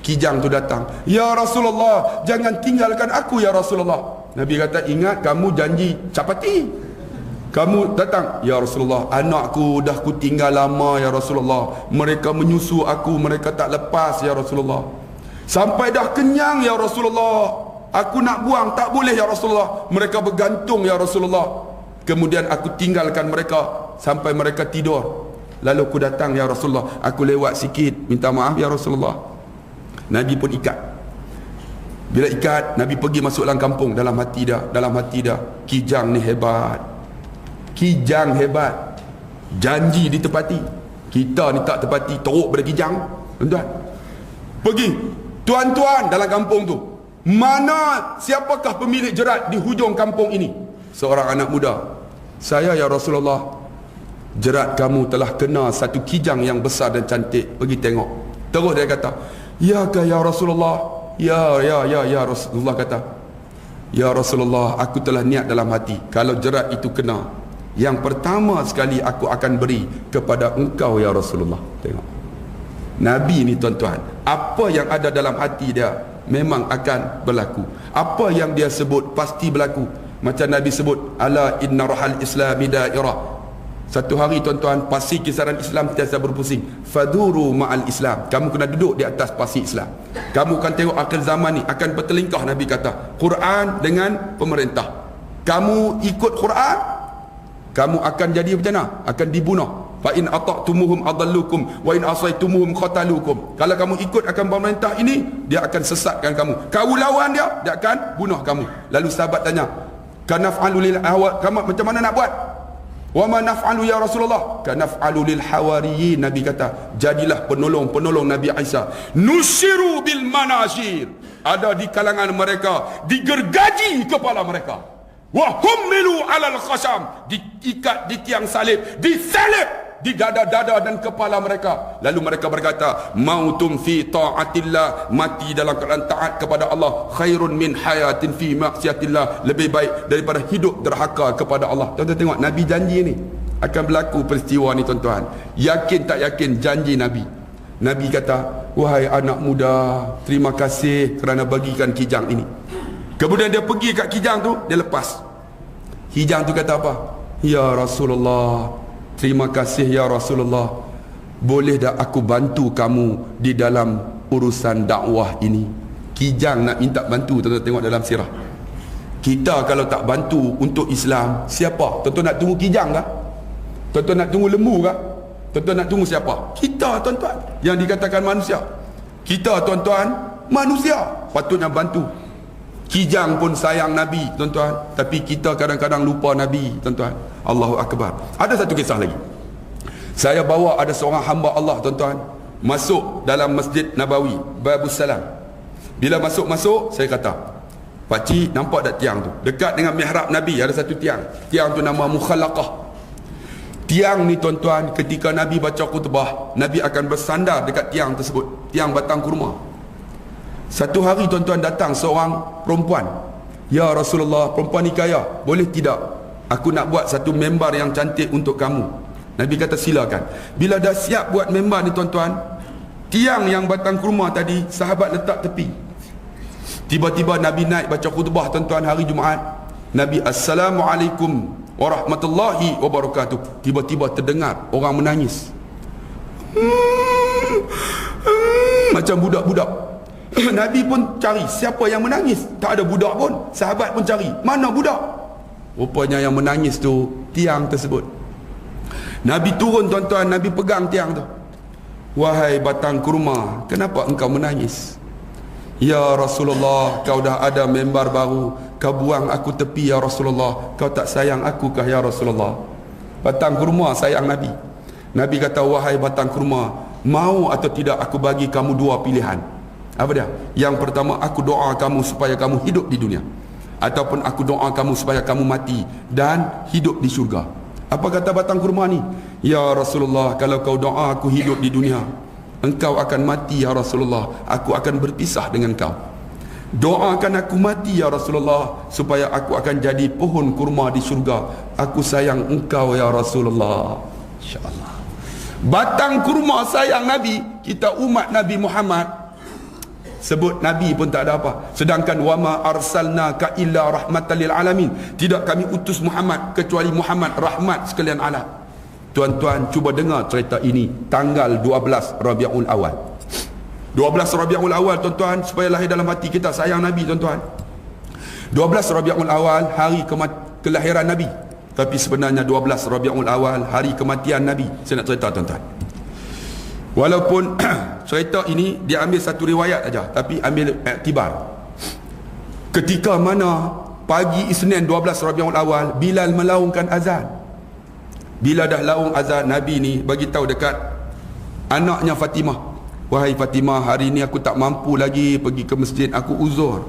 kijang tu datang. Ya Rasulullah, jangan tinggalkan aku ya Rasulullah. Nabi kata, ingat kamu janji capati. Kamu datang, ya Rasulullah, anakku dah ku tinggal lama ya Rasulullah. Mereka menyusu aku, mereka tak lepas ya Rasulullah. Sampai dah kenyang ya Rasulullah. Aku nak buang, tak boleh ya Rasulullah. Mereka bergantung ya Rasulullah. Kemudian aku tinggalkan mereka sampai mereka tidur. Lalu aku datang ya Rasulullah, aku lewat sikit, minta maaf ya Rasulullah. Nabi pun ikat. Bila ikat, Nabi pergi masuk dalam kampung. Dalam hati dah, kijang ni hebat. Kijang hebat, janji ditepati. Kita ni tak tepati, teruk pada kijang. Tuan-tuan, pergi, tuan-tuan dalam kampung tu, mana, siapakah pemilik jerat di hujung kampung ini? Seorang anak muda. Saya ya Rasulullah, jerat kamu telah kena satu kijang yang besar dan cantik. Pergi tengok. Terus dia kata, ya ke ya Rasulullah? Ya Rasulullah kata, ya Rasulullah, aku telah niat dalam hati, kalau jerat itu kena, yang pertama sekali aku akan beri kepada engkau ya Rasulullah. Tengok Nabi ni tuan-tuan, apa yang ada dalam hati dia memang akan berlaku. Apa yang dia sebut pasti berlaku. Macam Nabi sebut, ala inna rahal islami dairah. Satu hari tuan-tuan, pasir kisaran Islam sentiasa berpusing. Faduru ma'al Islam. Kamu kena duduk di atas pasir Islam. Kamu akan tengok akhir zaman ni akan bertelingkah. Nabi kata, Quran dengan pemerintah. Kamu ikut Quran, kamu akan jadi macam mana? Akan dibunuh. Fa in ata'tumuhum adallukum wa in asaitumuhum qatalukum. Kalau kamu ikut akan pemerintah ini, dia akan sesatkan kamu. Kamu lawan dia, dia akan bunuh kamu. Lalu sahabat tanya, kanaf'alu lil hawa, kamu macam mana nak buat? Wa ma naf'alu ya Rasulullah? Kanaf'alu lil hawariyin. Nabi kata, jadilah penolong-penolong Nabi Isa. Nusiru bil manashir. Ada di kalangan mereka digergaji kepala mereka. Wa hummilu alal khasham, diikat di tiang salib, disalib di dada-dada dan kepala mereka. Lalu mereka berkata, mautum fi ta'atillah, mati dalam keadaan taat kepada Allah, khairun min hayatin fi maksiatillah, lebih baik daripada hidup derhaka kepada Allah. Tuan-tuan tengok, Nabi janji ni akan berlaku peristiwa ni tuan-tuan. Yakin tak yakin janji Nabi. Nabi kata, wahai anak muda, terima kasih kerana bagikan kijang ini. Kemudian dia pergi kat kijang tu, dia lepas. Kijang tu kata apa? Ya Rasulullah, terima kasih ya Rasulullah. Boleh tak aku bantu kamu di dalam urusan dakwah ini? Kijang nak minta bantu. Tuan-tuan tengok dalam sirah. Kita kalau tak bantu untuk Islam, siapa? Tuan-tuan nak tunggu kijang kah? Tuan-tuan nak tunggu lembu kah? Tuan-tuan nak tunggu siapa? Kita tuan-tuan, yang dikatakan manusia. Kita tuan-tuan, manusia, patutnya bantu. Kijang pun sayang Nabi tuan-tuan, tapi kita kadang-kadang lupa Nabi tuan-tuan. Allahu Akbar. Ada satu kisah lagi. Saya bawa ada seorang hamba Allah tuan-tuan masuk dalam Masjid Nabawi, Babus Salam. Bila masuk-masuk, saya kata, pakcik nampak tak tiang tu? Dekat dengan mihrab Nabi ada satu tiang. Tiang tu nama Mukhalaqah. Tiang ni tuan-tuan, ketika Nabi baca khutbah, Nabi akan bersandar dekat tiang tersebut, tiang batang kurma. Satu hari tuan-tuan datang seorang perempuan. Ya Rasulullah, perempuan ni kaya, boleh tidak aku nak buat satu membar yang cantik untuk kamu? Nabi kata silakan. Bila dah siap buat membar ni tuan-tuan, tiang yang batang kurma tadi sahabat letak tepi. Tiba-tiba Nabi naik baca khutbah tuan-tuan hari Jumaat. Nabi, Assalamualaikum warahmatullahi wabarakatuh. Tiba-tiba terdengar orang menangis. Macam budak-budak. Nabi pun cari siapa yang menangis. Tak ada budak pun. Sahabat pun cari, mana budak? Rupanya yang menangis tu tiang tersebut. Nabi turun tuan-tuan, Nabi pegang tiang tu. Wahai batang kurma, kenapa engkau menangis? Ya Rasulullah, kau dah ada membar baru, kau buang aku tepi ya Rasulullah. Kau tak sayang aku kah ya Rasulullah? Batang kurma sayang Nabi. Nabi kata, wahai batang kurma, mau atau tidak aku bagi kamu dua pilihan. Apa dia? Yang pertama, aku doa kamu supaya kamu hidup di dunia, ataupun aku doa kamu supaya kamu mati dan hidup di syurga. Apa kata batang kurma ni? Ya Rasulullah, kalau kau doa aku hidup di dunia, engkau akan mati ya Rasulullah, aku akan berpisah dengan kau. Doakan aku mati ya Rasulullah, supaya aku akan jadi pohon kurma di syurga. Aku sayang engkau ya Rasulullah. InsyaAllah. Batang kurma sayang Nabi. Kita umat Nabi Muhammad, sebut Nabi pun tak ada apa. Sedangkan wama arsalnaka illa rahmatan lil alamin, tidak kami utus Muhammad kecuali Muhammad rahmat sekalian alam. Tuan-tuan cuba dengar cerita ini. Tanggal 12 Rabiul Awal, 12 Rabiul Awal tuan-tuan, supaya lahir dalam hati kita sayang Nabi tuan-tuan. 12 Rabiul Awal hari kelahiran Nabi, tapi sebenarnya 12 Rabiul Awal hari kematian Nabi. Saya nak cerita tuan-tuan. Walaupun cerita ini dia ambil satu riwayat saja, tapi ambil iktibar. Ketika mana pagi Isnin 12 Rabiul Awal, Bilal melaungkan azan. Bila dah laung azan, Nabi ni bagi tahu dekat anaknya Fatimah, wahai Fatimah, hari ni aku tak mampu lagi pergi ke masjid, aku uzur.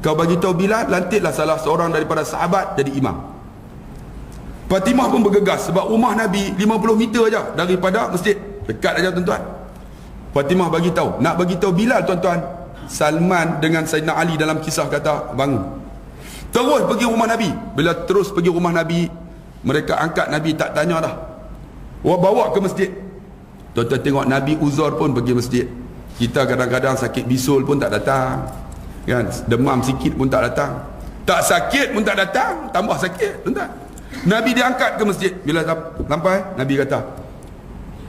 Kau bagi tahu Bilal, lantiklah salah seorang daripada sahabat jadi imam. Fatimah pun bergegas sebab rumah Nabi 50 meter aja daripada masjid, dekat aja tuan-tuan. Fatimah bagi tahu, nak bagi tahu Bilal tuan-tuan. Salman dengan Sayyidina Ali dalam kisah kata bangun, terus pergi rumah Nabi. Bila terus pergi rumah Nabi, mereka angkat Nabi, tak tanya dah, bawa ke masjid. Tuan-tuan tengok Nabi uzur pun pergi masjid. Kita kadang-kadang sakit bisul pun tak datang kan, demam sikit pun tak datang, tak sakit pun tak datang, tambah sakit tuan-tuan. Nabi diangkat ke masjid. Bila sampai, Nabi kata,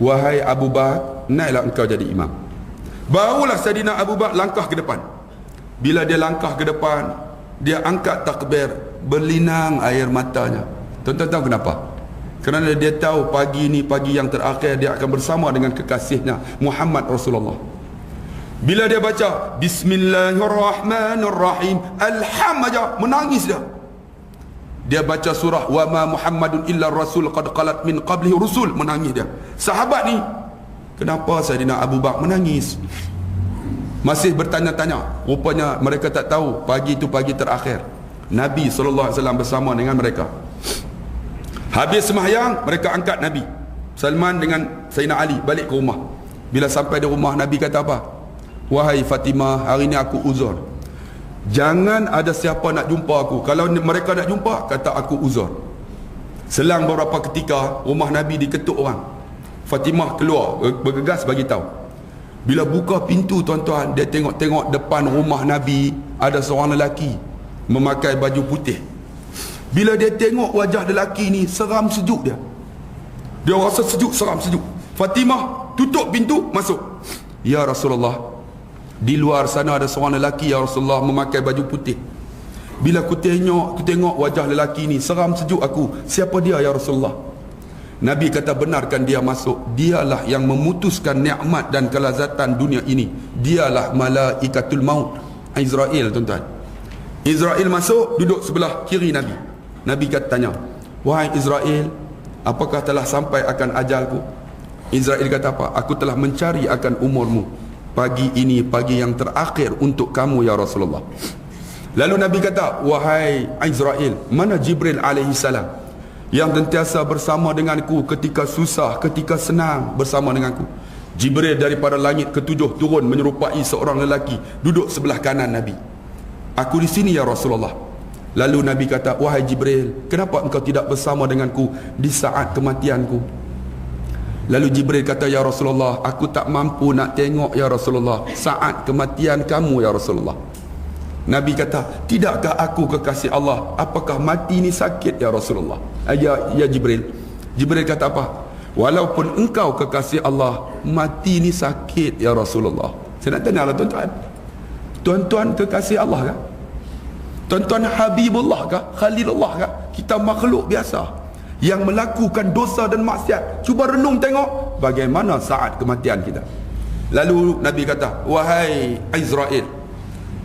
wahai Abu Bakar, naiklah engkau jadi imam. Barulah Sayyidina Abu Bakar langkah ke depan. Bila dia langkah ke depan, dia angkat takbir, berlinang air matanya. Tuan-tuan tahu kenapa? Kerana dia tahu pagi ni pagi yang terakhir dia akan bersama dengan kekasihnya Muhammad Rasulullah. Bila dia baca Bismillahirrahmanirrahim, alhamdulillah, menangis dia. Dia baca surah wa ma Muhammadun illa rasul qad qalat min qablihi rusul, menangis dia. Sahabat ni, kenapa Sayyidina Abu Bakar menangis? Masih bertanya-tanya. Rupanya mereka tak tahu pagi itu pagi terakhir Nabi SAW bersama dengan mereka. Habis sembahyang, mereka angkat Nabi. Salman dengan Sayyidina Ali balik ke rumah. Bila sampai di rumah, Nabi kata apa? Wahai Fatimah, hari ni aku uzur. Jangan ada siapa nak jumpa aku. Kalau mereka nak jumpa, kata aku uzur. Selang beberapa ketika, rumah Nabi diketuk orang. Fatimah keluar, bergegas bagi tahu. Bila buka pintu tuan-tuan, dia tengok-tengok depan rumah Nabi ada seorang lelaki memakai baju putih. Bila dia tengok wajah lelaki ni, seram sejuk dia. Dia rasa sejuk, seram sejuk. Fatimah tutup pintu, masuk. Ya Rasulullah, di luar sana ada seorang lelaki ya Rasulullah memakai baju putih. Bila aku tengok wajah lelaki ni, seram sejuk aku. Siapa dia ya Rasulullah? Nabi kata, benarkan dia masuk. Dialah yang memutuskan nikmat dan kelazatan dunia ini. Dialah malaikatul maut, Israel tuan-tuan. Israel masuk, duduk sebelah kiri Nabi. Nabi kata tanya, wahai Israel, apakah telah sampai akan ajalku? Israel kata apa? Aku telah mencari akan umurmu. Pagi ini pagi yang terakhir untuk kamu ya Rasulullah. Lalu Nabi kata, wahai Israel, mana Jibril alaihi salam yang sentiasa bersama denganku ketika susah, ketika senang bersama denganku? Jibril daripada langit ketujuh turun menyerupai seorang lelaki duduk sebelah kanan Nabi. Aku di sini ya Rasulullah. Lalu Nabi kata, wahai Jibril, kenapa engkau tidak bersama denganku di saat kematianku? Lalu Jibril kata, ya Rasulullah, aku tak mampu nak tengok ya Rasulullah saat kematian kamu ya Rasulullah. Nabi kata, tidakkah aku kekasih Allah? Apakah mati ni sakit ya Rasulullah? Ya Jibril. Jibril kata apa? Walaupun engkau kekasih Allah, mati ni sakit ya Rasulullah. Saya nak tanya lah tuan-tuan, tuan-tuan kekasih Allah kah? Tuan-tuan Habibullah kah? Khalilullah kah? Kita makhluk biasa yang melakukan dosa dan maksiat. Cuba renung tengok bagaimana saat kematian kita. Lalu Nabi kata, wahai Israel,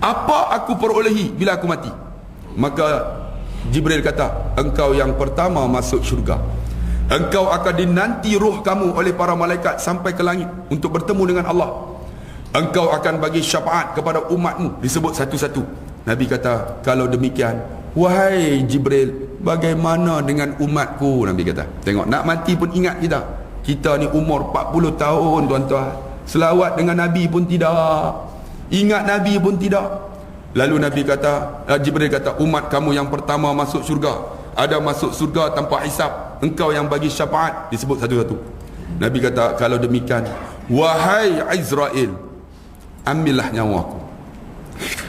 apa aku perolehi bila aku mati? Maka Jibril kata, engkau yang pertama masuk syurga. Engkau akan dinanti roh kamu oleh para malaikat sampai ke langit untuk bertemu dengan Allah. Engkau akan bagi syafaat kepada umatmu, disebut satu-satu. Nabi kata, kalau demikian, wahai Jibril, bagaimana dengan umatku? Nabi kata. Tengok, nak mati pun ingat kita. Kita ni umur 40 tahun tuan-tuan. Selawat dengan Nabi pun tidak. Ingat Nabi pun tidak. Lalu Nabi kata, Jibril kata, umat kamu yang pertama masuk syurga. Ada masuk syurga tanpa hisap. Engkau yang bagi syafaat. Disebut satu-satu. Nabi kata, kalau demikian, wahai Israel, ambillah nyawaku.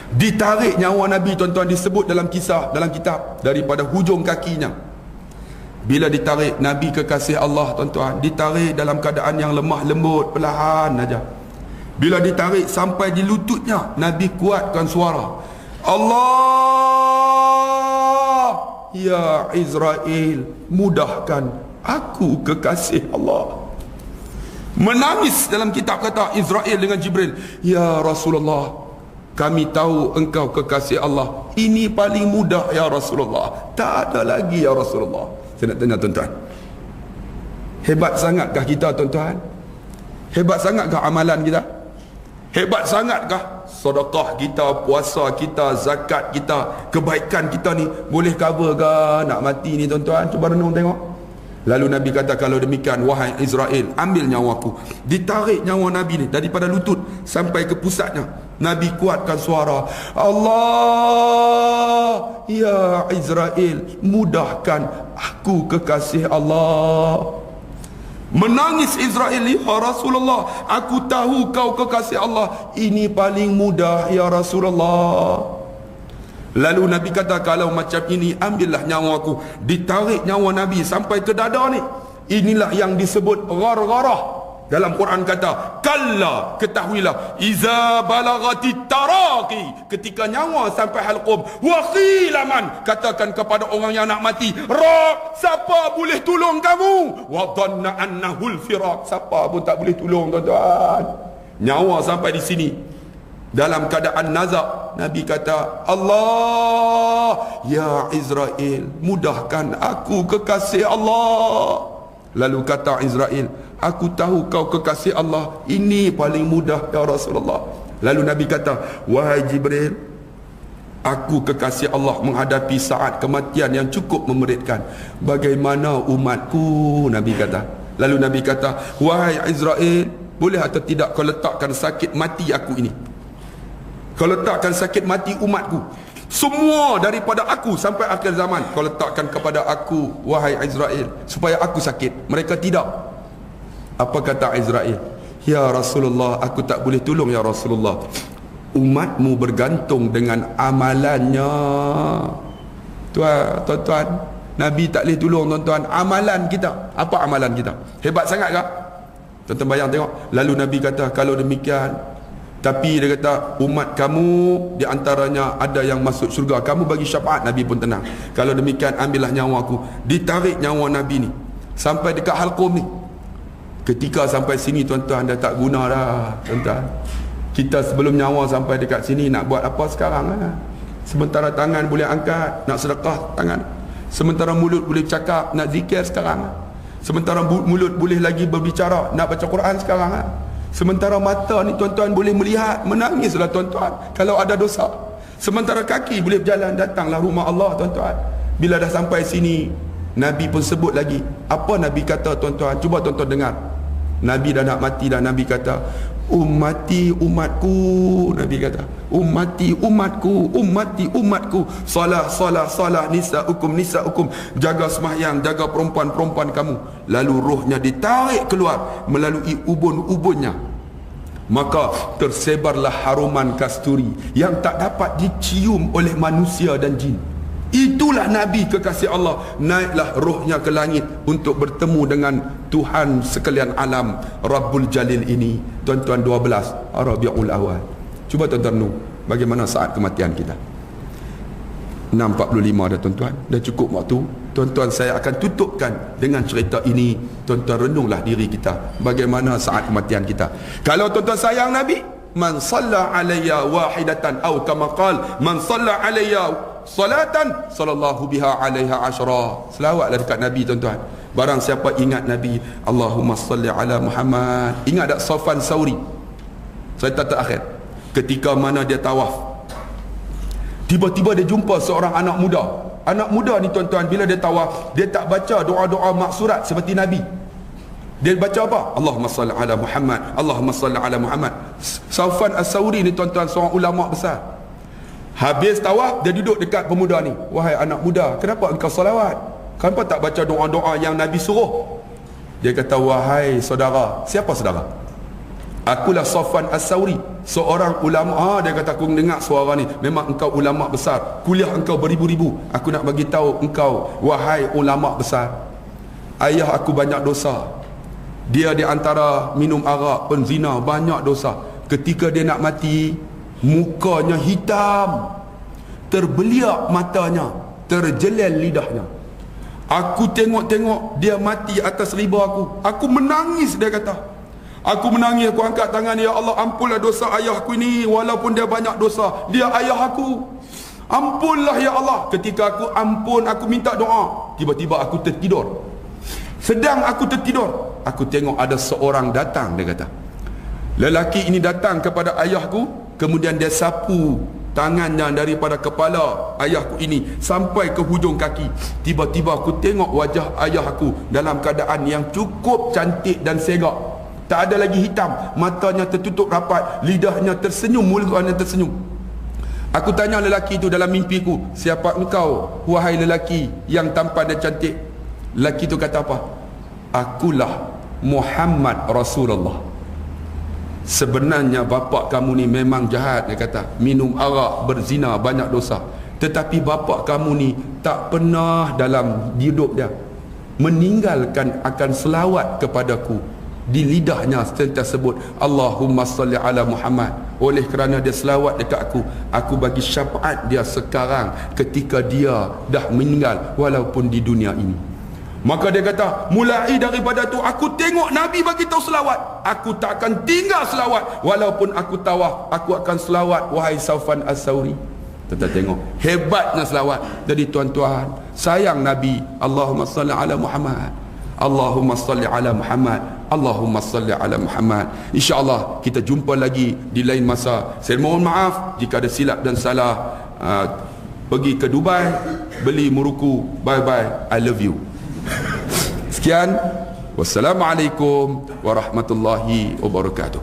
Ditarik nyawa Nabi tuan-tuan, disebut dalam kisah, dalam kitab, daripada hujung kakinya. Bila ditarik, Nabi kekasih Allah tuan-tuan, ditarik dalam keadaan yang lemah lembut, perlahan saja. Bila ditarik sampai di lututnya, Nabi kuatkan suara, Allah, ya Israel, mudahkan aku kekasih Allah. Menangis dalam kitab kata Israel dengan Jibril, ya Rasulullah, kami tahu engkau kekasih Allah. Ini paling mudah ya Rasulullah. Tak ada lagi ya Rasulullah. Saya nak tanya tuan-tuan, hebat sangatkah kita tuan-tuan? Hebat sangatkah amalan kita? Hebat sangatkah sedekah kita, puasa kita, zakat kita, kebaikan kita ni boleh cover ke nak mati ni tuan-tuan? Cuba renung tengok. Lalu Nabi kata, kalau demikian wahai Israel, ambil nyawaku. Ditarik nyawa Nabi ni daripada lutut sampai ke pusatnya. Nabi kuatkan suara, Allah, ya Israel, mudahkan aku kekasih Allah. Menangis Israel, ya Rasulullah, aku tahu kau kekasih Allah. Ini paling mudah ya Rasulullah. Lalu Nabi kata, kalau macam ini, ambillah nyawaku. Ditarik nyawa Nabi sampai ke dada ni. Inilah yang disebut ghargharah. Dalam Quran kata, kalla, ketahuilah, iza balagati taraqi, ketika nyawa sampai halqum, wa qilaman, katakan kepada orang yang nak mati, ra, siapa boleh tolong kamu? Wa dhanna annahul firaq, siapa pun tak boleh tolong tuan-tuan. Nyawa sampai di sini dalam keadaan nazak, Nabi kata, Allah, ya Israel, mudahkan aku kekasih Allah. Lalu kata Israel, aku tahu kau kekasih Allah. Ini paling mudah ya Rasulullah. Lalu Nabi kata, wahai Jibril, aku kekasih Allah menghadapi saat kematian yang cukup memeritkan. Bagaimana umatku? Nabi kata. Lalu Nabi kata, wahai Israel, boleh atau tidak kau letakkan sakit mati aku ini? Kau letakkan sakit mati umatku, semua daripada aku sampai akhir zaman, kau letakkan kepada aku, wahai Israel, supaya aku sakit. Mereka tidak. Apa kata Israel? Ya Rasulullah, aku tak boleh tolong ya Rasulullah. Umatmu bergantung dengan amalannya. Tuan-tuan, Nabi tak boleh tolong tuan-tuan. Amalan kita, apa amalan kita? Hebat sangat kah? Tuan-tuan bayang tengok. Lalu Nabi kata, kalau demikian, tapi dia kata, umat kamu di antaranya ada yang masuk syurga, kamu bagi syafaat. Nabi pun tenang. Kalau demikian, ambillah nyawaku. Ditarik nyawa Nabi ni sampai dekat halqum ni. Ketika sampai sini tuan-tuan, dah tak guna dah tuan-tuan. Kita sebelum nyawa sampai dekat sini, nak buat apa sekarang lah? Sementara tangan boleh angkat, nak sedekah tangan. Sementara mulut boleh cakap, nak zikir sekarang lah. Sementara mulut boleh lagi berbicara, nak baca Quran sekarang lah. Sementara mata ni tuan-tuan boleh melihat, menangislah tuan-tuan kalau ada dosa. Sementara kaki boleh berjalan, datanglah rumah Allah tuan-tuan. Bila dah sampai sini, Nabi pun sebut lagi. Apa Nabi kata tuan-tuan? Cuba tuan-tuan dengar. Nabi dah nak mati dah. Nabi kata, ummati umatku. Nabi kata, ummati umatku, ummati umatku. Salah, salah, salah, nisa'ukum, nisa'ukum. Jaga sembahyang, jaga perempuan-perempuan kamu. Lalu rohnya ditarik keluar melalui ubun-ubunnya. Maka tersebarlah haruman kasturi yang tak dapat dicium oleh manusia dan jin. Itulah Nabi kekasih Allah. Naiklah rohnya ke langit untuk bertemu dengan Tuhan sekalian alam, Rabbul Jalil ini. Tuan-tuan, 12 Rabiul Awal. Cuba tuan-tuan renung bagaimana saat kematian kita. 6.45 dah tuan-tuan. Dah cukup waktu. Tuan-tuan, saya akan tutupkan dengan cerita ini. Tuan-tuan, renunglah diri kita, bagaimana saat kematian kita. Kalau tuan-tuan sayang Nabi, man salla alayya wahidatan aw kama qala man salla alayya salatan sallallahu biha alaiha asyara. Selawatlah dekat Nabi tuan-tuan. Barang siapa ingat Nabi, Allahumma salli ala Muhammad. Ingat tak Safwan Sauri? Saya tak terakhir, ketika mana dia tawaf, tiba-tiba dia jumpa seorang anak muda. Anak muda ni tuan-tuan, bila dia tawaf, dia tak baca doa-doa maksurat seperti Nabi. Dia baca apa? Allahumma salli ala Muhammad, Allahumma salli ala Muhammad. Sufyan As-Sauri ni tuan-tuan, seorang ulama besar. Habis tawaf, dia duduk dekat pemuda ni. Wahai anak muda, kenapa engkau salawat? Kenapa tak baca doa-doa yang Nabi suruh? Dia kata, wahai saudara. Siapa saudara? Akulah Sufyan As-Sauri, seorang ulama. Dia kata, aku dengar suara ni, memang engkau ulama besar, kuliah engkau beribu-ribu. Aku nak bagi tahu engkau, wahai ulama besar, ayah aku banyak dosa. Dia di antara minum arak, penzina, banyak dosa. Ketika dia nak mati, mukanya hitam, terbeliak matanya, terjelel lidahnya. Aku tengok-tengok dia mati atas riba aku. Aku menangis, dia kata. Aku menangis, aku angkat tangan, ya Allah, ampunlah dosa ayahku ini. Walaupun dia banyak dosa, dia ayah aku. Ampunlah ya Allah. Ketika aku ampun, aku minta doa, tiba-tiba aku tertidur. Sedang aku tertidur, aku tengok ada seorang datang, dia kata. Lelaki ini datang kepada ayahku, kemudian dia sapu tangannya daripada kepala ayahku ini sampai ke hujung kaki. Tiba-tiba aku tengok wajah ayahku dalam keadaan yang cukup cantik dan segak. Tak ada lagi hitam, matanya tertutup rapat, lidahnya tersenyum, mulutnya tersenyum. Aku tanya lelaki itu dalam mimpiku, siapa engkau, wahai lelaki yang tampan dan cantik? Lelaki itu kata apa? Akulah Muhammad Rasulullah. Sebenarnya bapak kamu ni memang jahat, dia kata. Minum arak, berzina, banyak dosa. Tetapi bapak kamu ni tak pernah dalam hidup dia meninggalkan akan selawat kepadaku. Di lidahnya sentiasa sebut Allahumma salli ala Muhammad. Oleh kerana dia selawat dekat aku bagi syafaat dia sekarang ketika dia dah meninggal walaupun di dunia ini. Maka dia kata, mulai daripada tu aku tengok Nabi bagi tahu selawat, aku tak akan tinggal selawat. Walaupun aku tawaf, aku akan selawat, wahai Sufyan As-Sauri. Kita tengok hebatnya selawat. Jadi tuan-tuan, sayang Nabi. Allahumma salli ala Muhammad, Allahumma salli ala Muhammad, Allahumma salli ala Muhammad. InsyaAllah kita jumpa lagi di lain masa. Saya mohon maaf jika ada silap dan salah. Pergi ke Dubai, beli muruku. Bye bye, I love you. Sekian, wassalamualaikum warahmatullahi wabarakatuh.